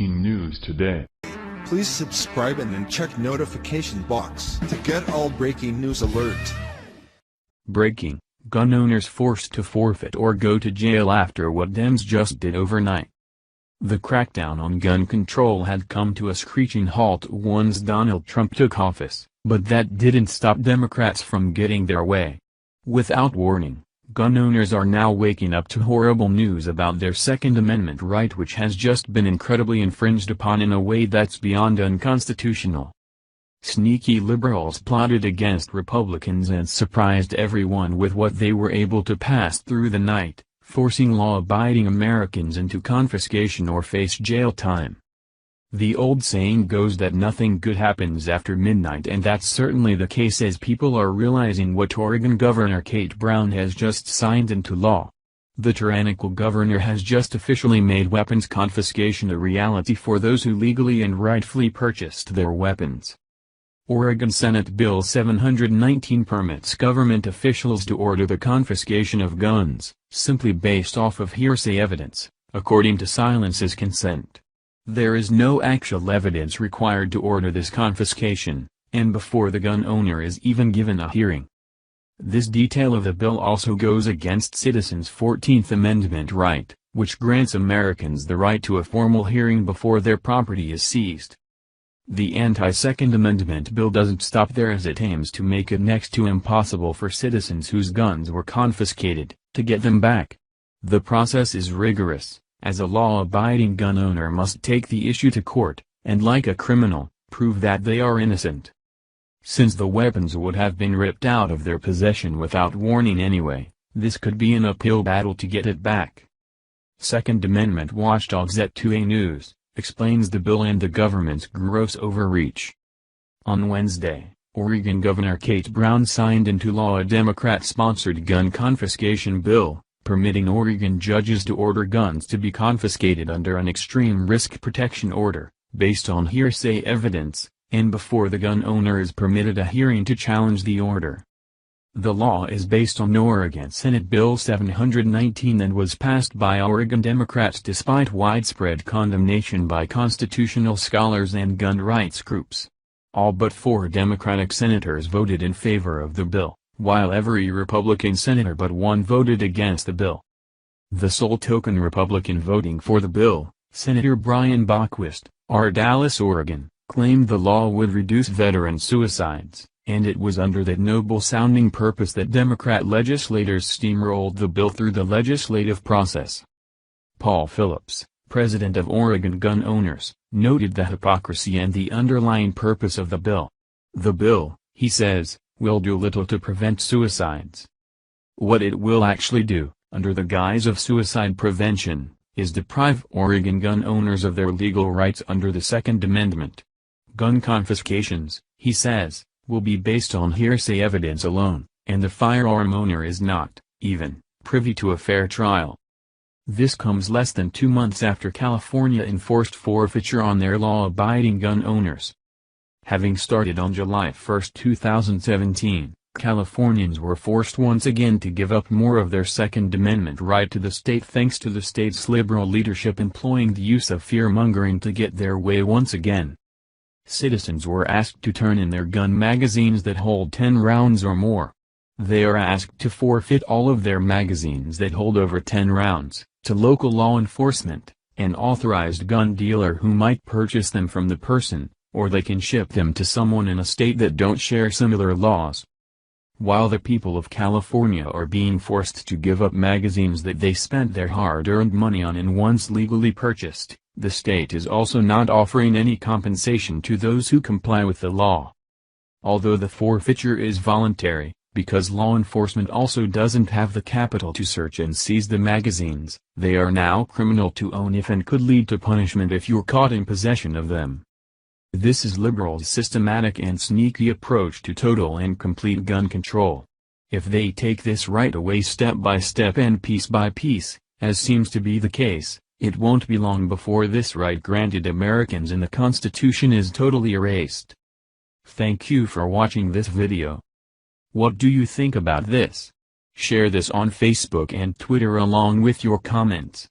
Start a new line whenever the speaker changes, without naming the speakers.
breaking news today.
Please subscribe and then check notification box to get all breaking news alert.
Breaking: gun owners forced to forfeit or go to jail after what Dems just did overnight. The crackdown on gun control had come to a screeching halt once Donald Trump took office, but that didn't stop Democrats from getting their way. Without warning, gun owners are now waking up to horrible news about their Second Amendment right, which has just been incredibly infringed upon in a way that's beyond unconstitutional. Sneaky liberals plotted against Republicans and surprised everyone with what they were able to pass through the night, forcing law-abiding Americans into confiscation or face jail time. The old saying goes that nothing good happens after midnight, and that's certainly the case as people are realizing what Oregon Governor Kate Brown has just signed into law. The tyrannical governor has just officially made weapons confiscation a reality for those who legally and rightfully purchased their weapons. Oregon Senate Bill 719 permits government officials to order the confiscation of guns, simply based off of hearsay evidence, according to silence is consent. There is no actual evidence required to order this confiscation, and before the gun owner is even given a hearing. This detail of the bill also goes against citizens' 14th Amendment right, which grants Americans the right to a formal hearing before their property is seized. The anti-Second Amendment bill doesn't stop there, as it aims to make it next to impossible for citizens whose guns were confiscated to get them back. The process is rigorous, as a law-abiding gun owner must take the issue to court, and like a criminal, prove that they are innocent. Since the weapons would have been ripped out of their possession without warning anyway, this could be an uphill battle to get it back. Second Amendment watchdogs at 2A News explains the bill and the government's gross overreach. On Wednesday, Oregon Governor Kate Brown signed into law a Democrat-sponsored gun confiscation bill, permitting Oregon judges to order guns to be confiscated under an extreme risk protection order, based on hearsay evidence, and before the gun owner is permitted a hearing to challenge the order. The law is based on Oregon Senate Bill 719 and was passed by Oregon Democrats despite widespread condemnation by constitutional scholars and gun rights groups. All but 4 Democratic senators voted in favor of the bill, while every Republican senator but one voted against the bill. The sole token Republican voting for the bill, Senator Brian Bockwist, R. Dallas, Oregon, claimed the law would reduce veteran suicides, and it was under that noble-sounding purpose that Democrat legislators steamrolled the bill through the legislative process. Paul Phillips, president of Oregon Gun Owners, noted the hypocrisy and the underlying purpose of the bill. The bill, he says, will do little to prevent suicides. What it will actually do, under the guise of suicide prevention, is deprive Oregon gun owners of their legal rights under the Second Amendment. Gun confiscations, he says, will be based on hearsay evidence alone, and the firearm owner is not, even, privy to a fair trial. This comes less than 2 months after California enforced forfeiture on their law-abiding gun owners. Having started on July 1, 2017, Californians were forced once again to give up more of their Second Amendment right to the state thanks to the state's liberal leadership employing the use of fear-mongering to get their way once again. Citizens were asked to turn in their gun magazines that hold 10 rounds or more. They are asked to forfeit all of their magazines that hold over 10 rounds, to local law enforcement, an authorized gun dealer who might purchase them from the person, or they can ship them to someone in a state that don't share similar laws. While the people of California are being forced to give up magazines that they spent their hard-earned money on and once legally purchased, the state is also not offering any compensation to those who comply with the law. Although the forfeiture is voluntary, because law enforcement also doesn't have the capital to search and seize the magazines, they are now criminal to own if and could lead to punishment if you're caught in possession of them. This is liberals' systematic and sneaky approach to total and complete gun control. If they take this right away step by step and piece by piece, as seems to be the case, it won't be long before this right granted Americans in the Constitution is totally erased. Thank you for watching this video. What do you think about this? Share this on Facebook and Twitter along with your comments.